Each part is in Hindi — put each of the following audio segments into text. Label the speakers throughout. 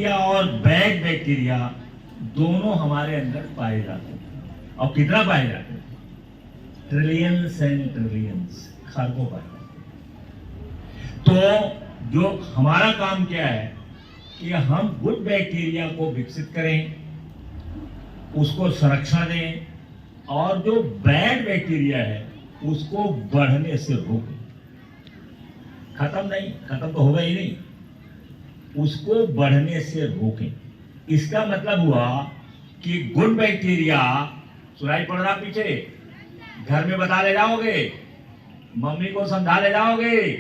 Speaker 1: बैक्टीरिया और बैड बैक्टीरिया दोनों हमारे अंदर पाए जाते हैं। और कितना पाए जाते हैं? ट्रिलियंस एंड ट्रिलियंस, खरबों पाए जाते हैं। तो जो हमारा काम क्या है कि हम गुड बैक्टीरिया को विकसित करें, उसको संरक्षण दें, और जो बैड बैक्टीरिया है उसको बढ़ने से रोकें। खत्म नहीं, खत्म तो होगा ही नहीं, उसको बढ़ने से रोकें। इसका मतलब हुआ कि गुड बैक्टीरिया, सुनाई पड़ रहा पीछे, घर में बता ले जाओगे, मम्मी को समझा ले जाओगे,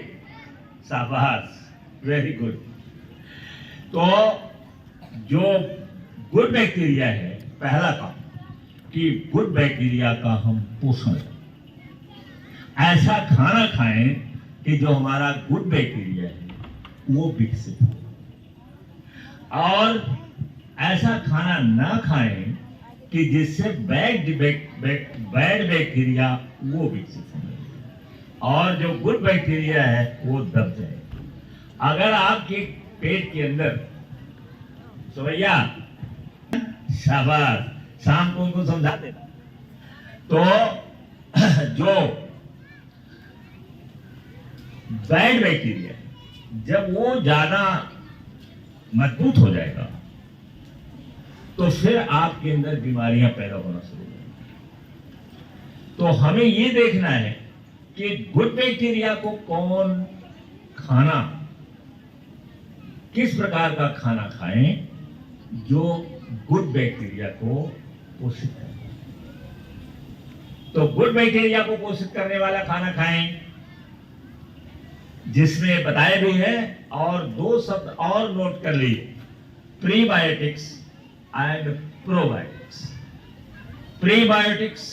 Speaker 1: शाबाश, वेरी गुड। तो जो गुड बैक्टीरिया है, पहला काम कि गुड बैक्टीरिया का हम पोषण करें, ऐसा खाना खाएं कि जो हमारा गुड बैक्टीरिया है वो विकसित हो, और ऐसा खाना ना खाएं कि जिससे बैड बैक्टीरिया वो विकसित हो, और जो गुड बैक्टीरिया है वो दब जाए। अगर आपके पेट के अंदर, सवैया शाबाश, शाम को उनको समझा देना, तो जो बैड बैक्टीरिया जब वो ज्यादा मजबूत हो जाएगा तो फिर आपके अंदर बीमारियां पैदा होना शुरू हो जाएंगी। तो हमें ये देखना है कि गुड बैक्टीरिया को कौन खाना, किस प्रकार का खाना खाएं जो गुड बैक्टीरिया को पोषित करे। तो गुड बैक्टीरिया को पोषित करने वाला खाना खाएं, जिसमें बताए भी हैं, और दो शब्द और नोट कर लीजिए, prebiotics and probiotics. Prebiotics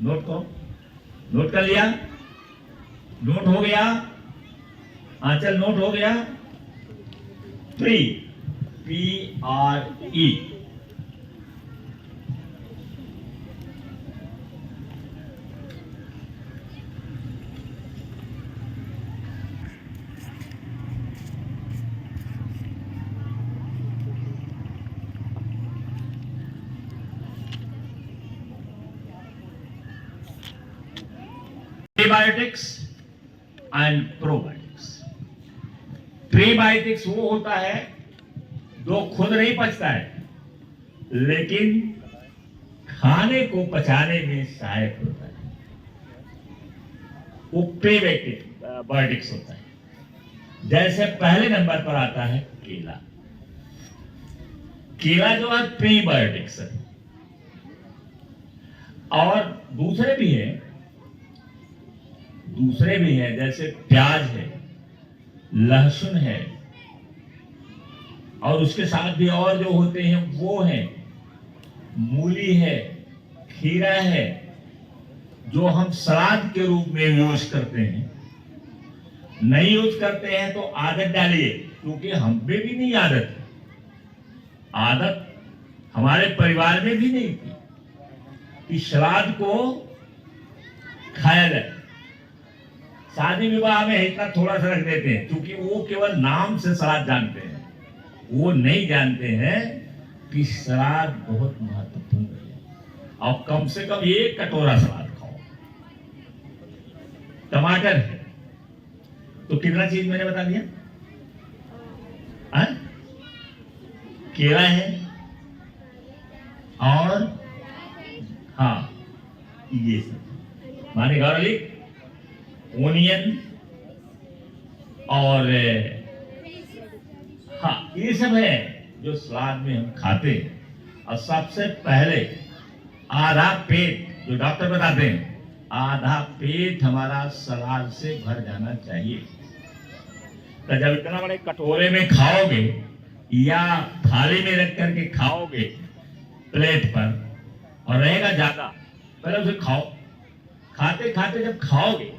Speaker 1: note करो, नोट कर लिया, नोट हो गया, आंचल नोट हो गया। Pre, PRE, prebiotics and probiotics. Prebiotics वो होता है जो खुद नहीं पचता है, लेकिन खाने को पचाने में सहायक होता है, वो प्रीबायोटिक्स होता है। जैसे पहले नंबर पर आता है केला। केला जो है प्रीबायोटिक्स है, और दूसरे भी हैं, जैसे प्याज है, लहसुन है, और उसके साथ भी और जो होते हैं वो हैं, मूली है, खीरा है, जो हम सलाद के रूप में यूज करते हैं। नहीं यूज करते हैं तो आदत डालिए, क्योंकि हम में भी नहीं आदत हमारे परिवार में भी नहीं थी कि सलाद को खाया जाए। शादी विवाह में इतना थोड़ा सा रख देते हैं, क्योंकि वो केवल नाम से सलाद जानते हैं, वो नहीं जानते हैं कि सलाद बहुत महत्वपूर्ण है। और कम से कम एक कटोरा सलाद खाओ। टमाटर है तो कितना चीज मैंने बता दिया, केला है, और हाँ ये सब माने गार्लिक, ओनियन, और हाँ ये सब है जो सलाद में हम खाते हैं। और सबसे पहले आधा पेट, जो डॉक्टर बताते हैं, आधा पेट हमारा सलाद से भर जाना चाहिए। तो जब इतना बड़े कटोरे में खाओगे या थाली में रख करके खाओगे प्लेट पर, और रहेगा ज्यादा, पहले उसे खाओ। खाते खाते जब खाओगे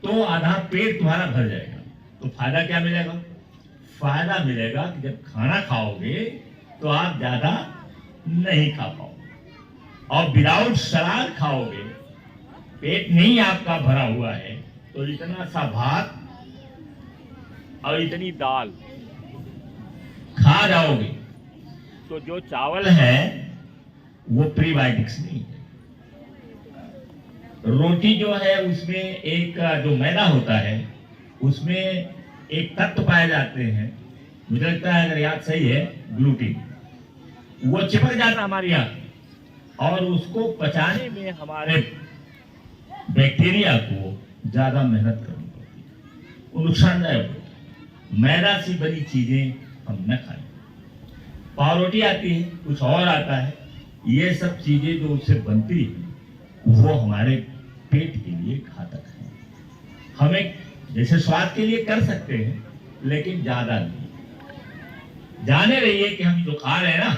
Speaker 1: तो आधा पेट तुम्हारा भर जाएगा। तो फायदा क्या मिलेगा? फायदा मिलेगा कि जब खाना खाओगे तो आप ज्यादा नहीं खा पाओगे, और विदाउट सलाद खाओगे, पेट नहीं आपका भरा हुआ है, तो इतना सा भात और इतनी दाल खा जाओगे तो जो चावल है वो प्रीबायोटिक्स नहीं है। रोटी जो है उसमें एक जो मैदा होता है उसमें एक तत्व पाए जाते हैं, मुझे लगता है अगर याद सही है ग्लूटीन, वो चिपक जाता हमारी आंख और उसको पचाने में हमारे बैक्टीरिया को ज्यादा मेहनत करनी पड़ती है, वो नुकसानदायक होता है। मैदा से बनी चीजें हम न खाएं। पावरोटी आती है, कुछ और आता है, ये सब चीजें जो उससे बनती है वो हमारे पेट के लिए घातक है। हमें जैसे स्वाद के लिए कर सकते हैं लेकिन ज्यादा नहीं। जाने रहिए कि हम जो खा रहे हैं ना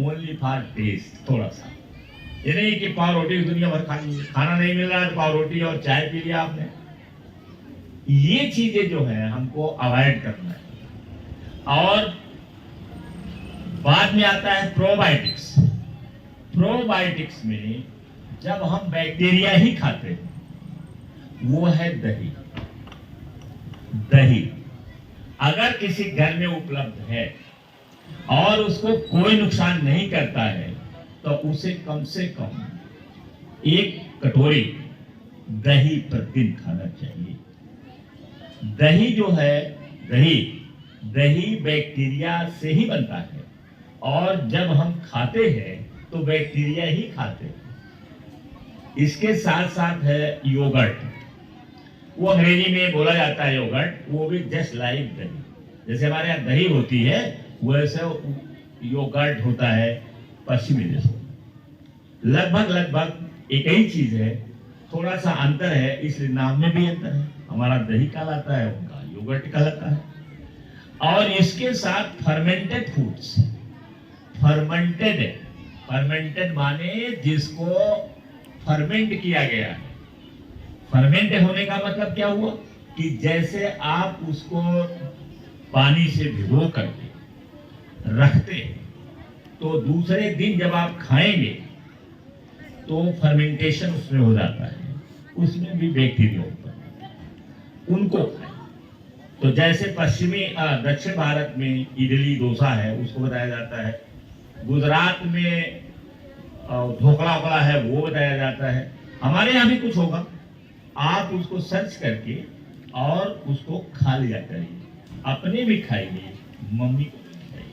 Speaker 1: ओनली फॉर टेस्ट, थोड़ा सा। ये नहीं कि पाव रोटी दुनिया भर खाना नहीं मिल रहा है तो पाव रोटी और चाय पी लिया आपने। ये चीजें जो है हमको अवॉइड करना है। और बाद में आता है प्रोबायोटिक्स। प्रोबायोटिक्स में जब हम बैक्टीरिया ही खाते हैं वो है दही। दही अगर किसी घर में उपलब्ध है और उसको कोई नुकसान नहीं करता है तो उसे कम से कम 1 कटोरी दही प्रतिदिन खाना चाहिए। दही जो है दही बैक्टीरिया से ही बनता है और जब हम खाते हैं तो बैक्टीरिया ही खाते हैं। इसके साथ साथ है योगर्ट, वो अंग्रेजी में बोला जाता है योगर्ट, वो भी जस्ट लाइक दही। जैसे हमारे यहाँ दही होती है वैसे योगर्ट होता है पश्चिमी देशों में। लगभग एक ही चीज है, थोड़ा सा अंतर है, इसलिए नाम में भी अंतर है। हमारा दही कहलाता है, उनका योगर्ट कहलाता है। और इसके साथ फर्मेंटेड फूड्स, फर्मेंटेड माने जिसको फर्मेंट किया गया है। फर्मेंट होने का मतलब क्या हुआ कि जैसे आप उसको पानी से भिगो करके रखते हैं तो दूसरे दिन जब आप खाएंगे तो फर्मेंटेशन उसमें हो जाता है, उसमें भी बैक्टीरिया होता है, उनको खाएं। तो जैसे दक्षिण भारत में इडली डोसा है उसको बताया जाता है, गुजरात में ढोकला वोकला है वो बताया जाता है, हमारे यहाँ भी कुछ होगा। आप उसको सर्च करके और उसको खा लिया करिए, अपने भी खाइए, मम्मी को भी खाइए,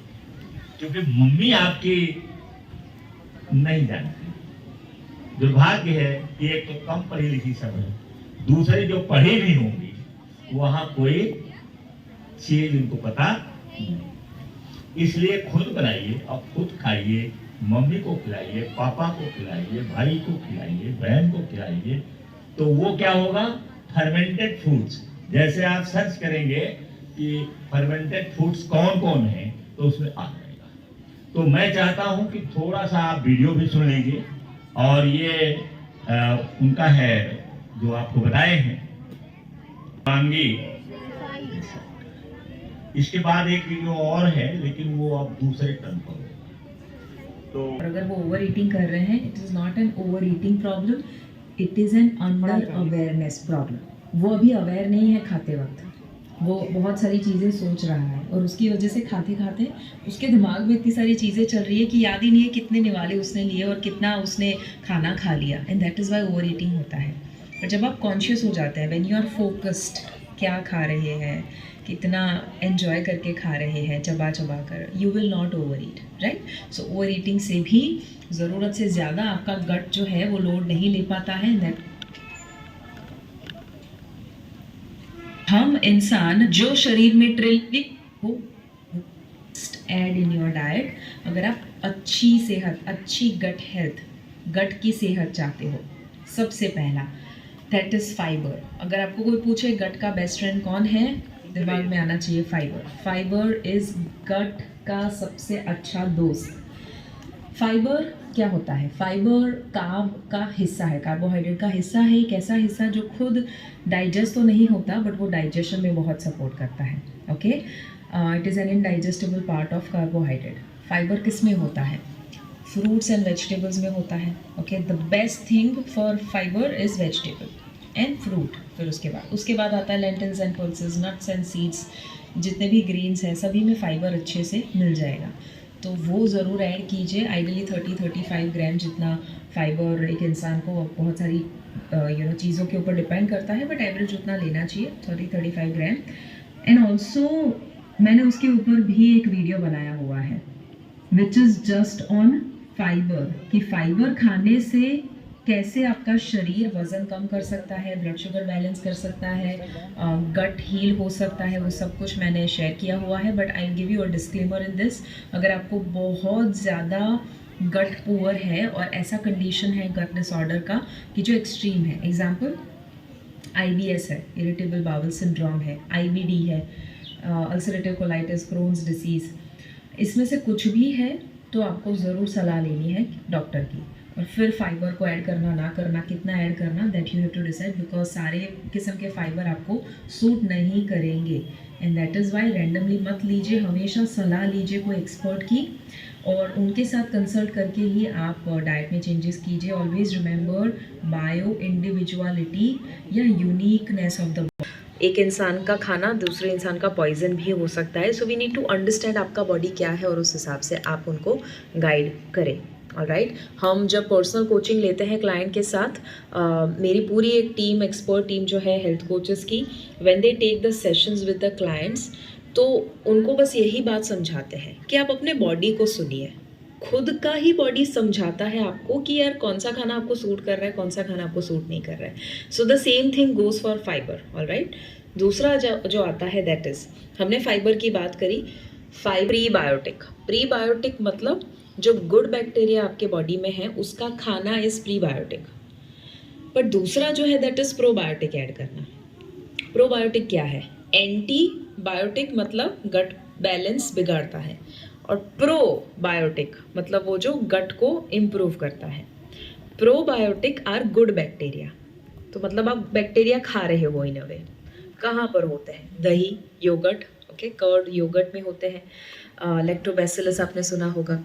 Speaker 1: क्योंकि मम्मी आपकी नहीं जानती। दुर्भाग्य है कि एक तो कम पढ़ी लिखी सब है, दूसरे जो पढ़ी भी होंगी वहां कोई चीज उनको पता नहीं। इसलिए खुद बनाइए और खुद खाइए, मम्मी को खिलाइए, पापा को खिलाइए, भाई को खिलाइए, बहन को खिलाइए, तो वो क्या होगा, फर्मेंटेड फूड्स। जैसे आप सर्च करेंगे कि फर्मेंटेड फूड्स कौन कौन है तो उसमें आ जाएगा। तो मैं चाहता हूं कि थोड़ा सा आप वीडियो भी सुन लीजिए और ये उनका है जो आपको बताए हैं वांगी। इसके बाद एक वीडियो और है लेकिन वो अब दूसरे टर्न पर होगा। तो
Speaker 2: अगर वो ओवर ईटिंग कर रहे हैं, it is not an over eating problem, it is an under awareness problem. वो अभी अवेयर नहीं है खाते वक्त, वो बहुत सारी चीज़ें सोच रहा है और उसकी वजह से खाते खाते उसके दिमाग में इतनी सारी चीज़ें चल रही है कि याद ही नहीं है कितने निवाले उसने लिए और कितना उसने खाना खा लिया, and that is Y over eating होता है। पर जब आप कॉन्शियस हो जाते हैं, व्हेन यू आर फोकस्ड, क्या खा रहे हैं, कितना एन्जॉय करके खा रहे हैं, चबा चबा कर, you will not over eat, right. So over eating से भी ज़रूरत से ज़्यादा आपका गट जो है वो लोड नहीं ले पाता है। दैट हम इंसान जो शरीर में ट्रिलियन हो ऐड इन योर डाइट। अगर आप अच्छी सेहत, अच्छी गट हेल्थ, गट की सेहत चाहते हो, सबसे पहला दैट इज़ फाइबर। अगर आपको कोई पूछे गट का बेस्ट फ्रेंड कौन है, दिमाग में आना चाहिए फाइबर। फाइबर इज़ गट का सबसे अच्छा दोस्त। फाइबर क्या होता है, फाइबर कार्ब का हिस्सा है, कार्बोहाइड्रेट का हिस्सा है। एक ऐसा हिस्सा जो खुद डाइजेस्ट तो नहीं होता बट वो डाइजेशन में बहुत सपोर्ट करता है। Okay, it is an indigestible part of carbohydrate. Fibre किस में होता है, फ्रूट्स एंड वेजिटेबल्स में होता है। Okay, the best thing for fibre is vegetable and fruit. फिर उसके बाद आता है lentils and pulses, nuts and seeds, जितने भी ग्रीन्स हैं सभी में फाइबर अच्छे से मिल जाएगा, तो वो ज़रूर ऐड कीजिए। आइडली 30-35 ग्राम जितना फाइबर एक इंसान को बहुत सारी चीज़ों के ऊपर डिपेंड करता है, बट एवरेज उतना लेना चाहिए 30-35 ग्राम। एंड ऑल्सो मैंने उसके ऊपर भी एक वीडियो बनाया हुआ है which is just on fibre, कि फाइबर खाने से कैसे आपका शरीर वज़न कम कर सकता है, ब्लड शुगर बैलेंस कर सकता है, गट हील हो सकता है, वो सब कुछ मैंने शेयर किया हुआ है। But I give you a disclaimer in this, अगर आपको बहुत ज़्यादा गट पुअर है और ऐसा कंडीशन है गट डिसऑर्डर का कि जो एक्सट्रीम है, एग्जाम्पल IBS है, इरिटेबल बाउल सिंड्रोम है, IBD है, अल्सरेटिव कोलाइटिस, क्रोन्स डिसीज़, इसमें से कुछ भी है तो आपको ज़रूर सलाह लेनी है डॉक्टर की। और फिर फाइबर को ऐड करना ना करना, कितना ऐड करना, that you have to decide, because सारे किस्म के फाइबर आपको सूट नहीं करेंगे। And that is why randomly मत लीजिए, हमेशा सलाह लीजिए कोई एक्सपर्ट की, और उनके साथ कंसल्ट करके ही आप डाइट में चेंजेस कीजिए। ऑलवेज रिमेंबर बायो इंडिविजुअलिटी या यूनिकनेस ऑफ द, एक इंसान का खाना दूसरे इंसान का पॉइजन भी हो सकता है, so we need to understand आपका बॉडी क्या है और उस हिसाब से आप उनको गाइड करें। ऑलराइट, हम जब पर्सनल कोचिंग लेते हैं क्लाइंट के साथ, मेरी पूरी एक टीम, एक्सपर्ट टीम जो है हेल्थ कोचेस की, when they take the sessions with the clients, तो उनको बस यही बात समझाते हैं कि आप अपने बॉडी को सुनिए। खुद का ही बॉडी समझाता है आपको कि यार कौन सा खाना आपको सूट कर रहा है, कौन सा खाना आपको सूट नहीं कर रहा है। So the same thing goes for fibre. Alright, दूसरा जो आता है दैट इज़, हमने फाइबर की बात करी, प्रीबायोटिक। प्रीबायोटिक मतलब जो गुड बैक्टीरिया आपके बॉडी में है उसका खाना इज़ प्रीबायोटिक। पर दूसरा जो है दैट इज़ प्रोबायोटिक ऐड करना। प्रोबायोटिक क्या है? एंटीबायोटिक मतलब गट बैलेंस बिगाड़ता है, और प्रोबायोटिक मतलब वो जो गट को इम्प्रूव करता है। प्रोबायोटिक आर गुड बैक्टीरिया, तो मतलब आप बैक्टीरिया खा रहे हो इन अ वे। कहाँ पर होते हैं? दही, योगर्ट, ओके, कर्ड योगर्ट में होते हैं। लैक्टोबैसिलस आपने सुना होगा,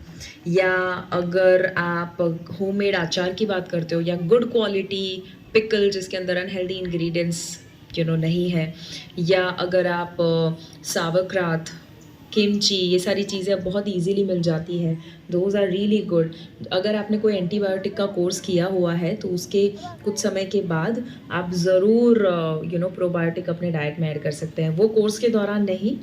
Speaker 2: या अगर आप होममेड अचार की बात करते हो, या गुड क्वालिटी पिकल जिसके अंदर अनहेल्दी इंग्रेडिएंट्स नहीं है, या अगर आप सावरक्रात, किमची, ये सारी चीज़ें अब बहुत इजीली मिल जाती हैं, दोज आर रियली गुड। अगर आपने कोई एंटीबायोटिक का कोर्स किया हुआ है तो उसके कुछ समय के बाद आप ज़रूर प्रोबायोटिक अपने डाइट में ऐड कर सकते हैं। वो कोर्स के दौरान नहीं,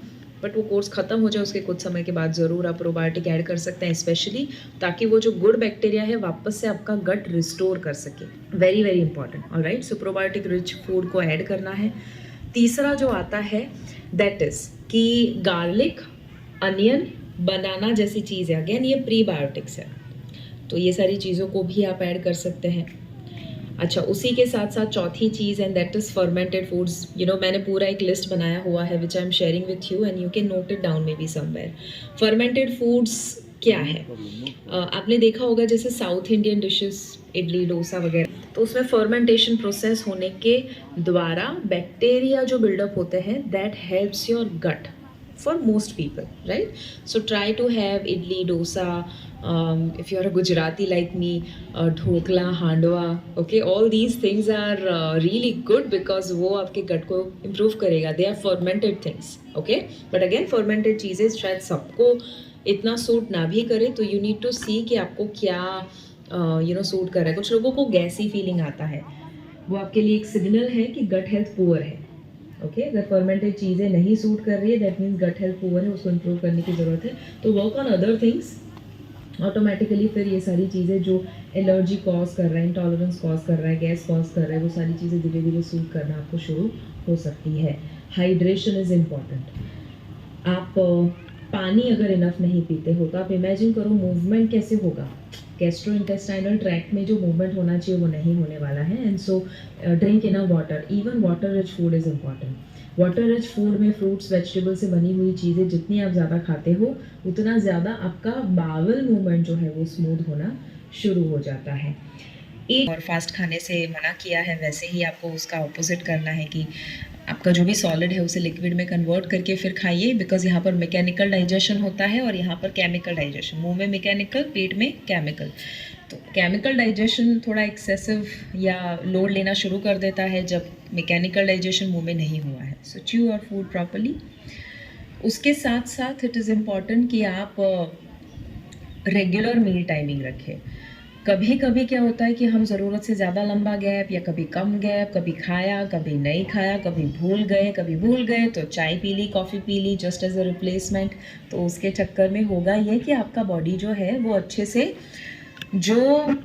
Speaker 2: बट वो कोर्स ख़त्म हो जाए उसके कुछ समय के बाद ज़रूर आप प्रोबायोटिक ऐड कर सकते हैं, स्पेशली ताकि वो जो गुड बैक्टीरिया है वापस से आपका गट रिस्टोर कर सके। Very very important. ऑलराइट, सो प्रोबायोटिक रिच फूड को ऐड करना है। तीसरा जो आता है दैट इज़ कि गार्लिक, अनियन, बनाना जैसी चीज़ है, अगेन ये प्रीबायोटिक्स है, तो ये सारी चीज़ों को भी आप ऐड कर सकते हैं। अच्छा, उसी के साथ साथ चौथी चीज़ and that is fermented foods. मैंने पूरा एक लिस्ट बनाया हुआ है which I am sharing with you and you can note it down may be somewhere. Fermented foods क्या है? आपने देखा होगा जैसे south Indian dishes, idli, dosa वगैरह, तो उसमें फर्मेंटेशन प्रोसेस होने के द्वारा बैक्टीरिया जो बिल्डअप होते हैं that helps your gut for most people, right? So try to have idli, dosa, if you're a Gujarati like me, dhokla, handwa, okay, all these things are really good because वो आपके gut को improve करेगा, they are fermented things, okay? But again fermented चीज़ें शायद सबको इतना सूट ना भी करे, तो you need to see कि आपको क्या सूट कर रहा है। कुछ लोगों को गैसी फीलिंग आता है, वो आपके लिए एक सिग्नल है कि गट हेल्थ पुअर है। ओके, अगर फर्मेंटेड चीज़ें नहीं सूट कर रही है that means gut health poor है, उसको इम्प्रूव करने की ज़रूरत है। तो work on other things, automatically फिर ये सारी चीज़ें जो एलर्जी कॉज कर रहे हैं, इंटॉलरेंस कॉज कर रहा है, गैस कॉज कर रहा है, वो सारी चीज़ें धीरे धीरे सूट करना आपको शुरू हो सकती है। Hydration is important. आप पानी अगर इनफ नहीं पीते हो तो आप इमेजिन करो मूवमेंट कैसे होगा। गैस्ट्रो इंटेस्टाइनल ट्रैक्ट में जो मूवमेंट होना चाहिए वो नहीं होने वाला है। And so drink enough water, even water rich food is important. Water rich food में फ्रूट्स, वेजिटेबल से बनी हुई चीज़ें जितनी आप ज़्यादा खाते हो उतना ज़्यादा आपका बावल मूवमेंट जो है वो स्मूथ होना शुरू हो जाता है। एक और फास्ट खाने से मना किया है, वैसे ही आपको उसका ऑपोजिट करना है कि आपका जो भी सॉलिड है उसे लिक्विड में कन्वर्ट करके फिर खाइए, बिकॉज यहाँ पर मैकेनिकल डाइजेशन होता है और यहाँ पर केमिकल डाइजेशन। मुंह में मैकेनिकल, पेट में केमिकल। तो केमिकल डाइजेशन थोड़ा एक्सेसिव या लोड लेना शुरू कर देता है जब मैकेनिकल डाइजेशन मुंह में नहीं हुआ है। सो च्यू योर फूड प्रॉपर्ली। उसके साथ साथ इट इज़ इम्पॉर्टेंट कि आप रेगुलर मील टाइमिंग रखें। कभी कभी क्या होता है कि हम ज़रूरत से ज़्यादा लंबा गैप या कभी कम गैप, कभी खाया कभी नहीं खाया, कभी भूल गए तो चाय पी ली, कॉफ़ी पी ली जस्ट एज अ रिप्लेसमेंट। तो उसके चक्कर में होगा ये कि आपका बॉडी जो है वो अच्छे से जो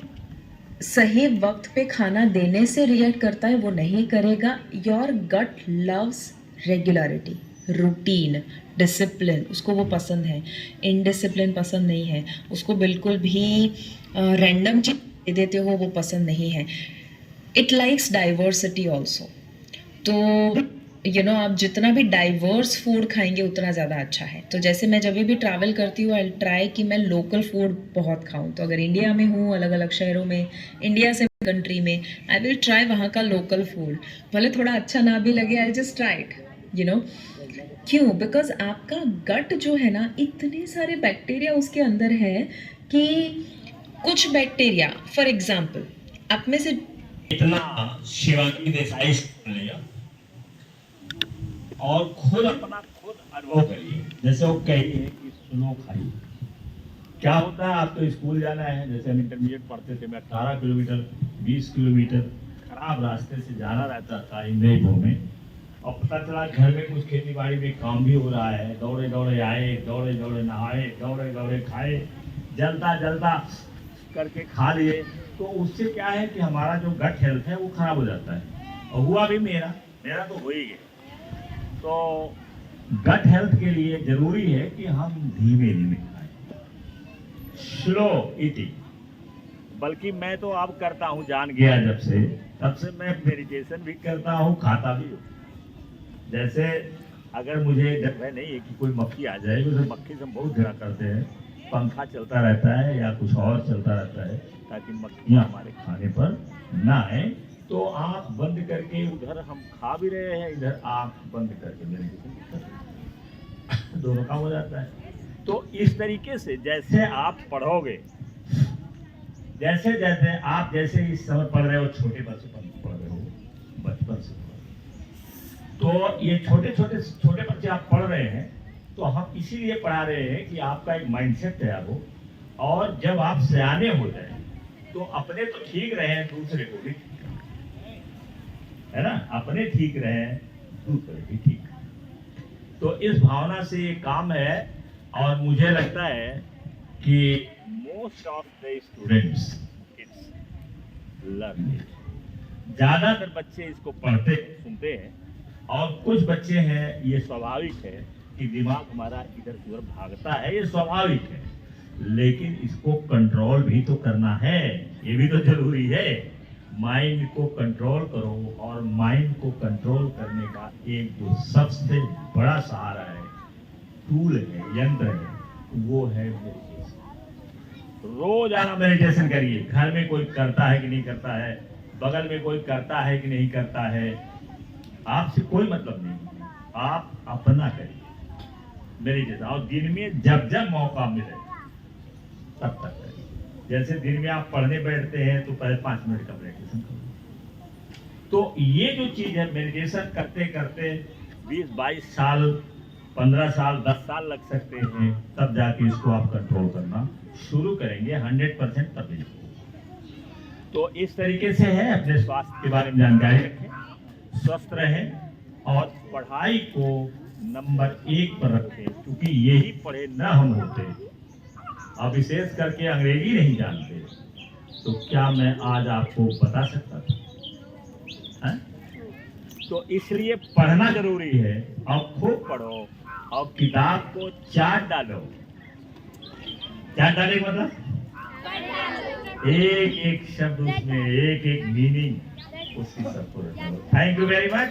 Speaker 2: सही वक्त पे खाना देने से रिएक्ट करता है वो नहीं करेगा। Your gut loves regularity, routine, discipline, उसको वो पसंद है। इनडिसिप्लिन पसंद नहीं है उसको, बिल्कुल भी रैंडम चीज दे देते हो वो पसंद नहीं है। It likes diversity also. तो आप जितना भी डाइवर्स फूड खाएंगे उतना ज़्यादा अच्छा है। तो जैसे मैं जब भी ट्रैवल करती हूँ आई ट्राई कि मैं लोकल फूड बहुत खाऊं। तो अगर इंडिया में हूँ, अलग अलग शहरों में, इंडिया से कंट्री में, आई विल ट्राई वहाँ का लोकल फूड। भले थोड़ा अच्छा ना भी लगे, आई जस्ट ट्राई इट। क्यों? बिकॉज आपका गट जो है ना, इतने सारे बैक्टीरिया उसके अंदर है कि कुछ बैक्टीरिया, फॉर एग्जाम्पल आप में से
Speaker 1: इतना शिवांगी देसाई से लिया और खुद अपना अनुभव करिए। जैसे वो कही है कि सुनो खाइए। क्या होता है, आप तो स्कूल जाना है, जैसे हम इंटरमीडिएट पढ़ते थे, मैं 18 किलोमीटर 20 किलोमीटर खराब रास्ते से जाना रहता था इंद्रपुर में, और पता चला घर में कुछ खेती बाड़ी में काम भी हो रहा है। दौड़े दौड़े आए, दौड़े दौड़े नहाए, दौड़े दौड़े खाए, जल्दा जल्दा करके खा लिए। तो उससे क्या है कि हमारा जो गट हेल्थ है वो खराब हो जाता है। और हुआ भी मेरा तो हो ही गया। तो गट हेल्थ के लिए जरूरी है कि हम धीमे धीमे खाएं, स्लो ईटिंग। बल्कि मैं तो अब करता हूँ, जान गया जब से, तब से मैं मेडिटेशन भी करता हूँ, खाता भी हूँ। जैसे अगर मुझे डर भय नहीं है कि कोई मक्खी आ जाए, तो मक्खी से हम बहुत घृणा करते हैं, पंखा चलता रहता है या कुछ और चलता रहता है ताकि मक्खियाँ हमारे खाने पर ना आए। तो आंख बंद करके, उधर हम खा भी रहे हैं, इधर आंख बंद करके मेडिटेशन भी कर रहे हैं, दोनों काम हो जाता है। तो इस तरीके से जैसे आप पढ़ोगे, जैसे जैसे आप जैसे इस समय पढ़ रहे हो, छोटे बच्चे पढ़ रहे हो, बचपन से, तो ये छोटे बच्चे आप पढ़ रहे हैं, तो हम इसीलिए पढ़ा रहे हैं कि आपका एक माइंडसेट तैयार हो, और जब आप सयाने हो जाए तो अपने तो ठीक रहे, दूसरे को भी ठीक है ना, अपने ठीक रहे, दूसरे भी ठीक। तो इस भावना से ये काम है। और मुझे लगता है कि most of the students it's learn, ज्यादातर बच्चे इसको पढ़ते सुनते हैं, और कुछ बच्चे हैं, ये स्वाभाविक है कि दिमाग हमारा इधर उधर भागता है, ये स्वाभाविक है, लेकिन इसको कंट्रोल भी तो करना है, ये भी तो जरूरी है। माइंड को कंट्रोल करो, और माइंड को कंट्रोल करने का एक जो सबसे बड़ा सहारा है, टूल है, यंत्र है, वो है मेडिटेशन। रोजाना मेडिटेशन करिए। घर में कोई करता है कि नहीं करता है, बगल में कोई करता है कि नहीं करता है, आपसे कोई मतलब नहीं, आप अपना करिए मेडिटेशन। और दिन में जब जब मौका मिले तब तक करिए। जैसे दिन में आप पढ़ने बैठते हैं तो पहले 5 मिनट का मेडिटेशन करो। तो ये जो चीज है, मेडिटेशन करते करते 20-22 साल, 15 साल, 10 साल लग सकते हैं, तब जाके इसको आप कंट्रोल करना शुरू करेंगे 100% तभी। तो इस तरीके से है, अपने स्वास्थ्य के बारे में जानकारी रखें, स्वस्थ रहें, और पढ़ाई को नंबर 1 पर रखें, क्योंकि यही पढ़े न हम होते, और विशेष करके अंग्रेजी नहीं जानते, तो क्या मैं आज आपको बता सकता था? है? तो इसलिए पढ़ना जरूरी है, और खूब पढ़ो, और किताब को चाट डालो। चाट डाले मतलब एक एक शब्द उसमें, एक एक मीनिंग उसकी सबको रखो। Thank you very much.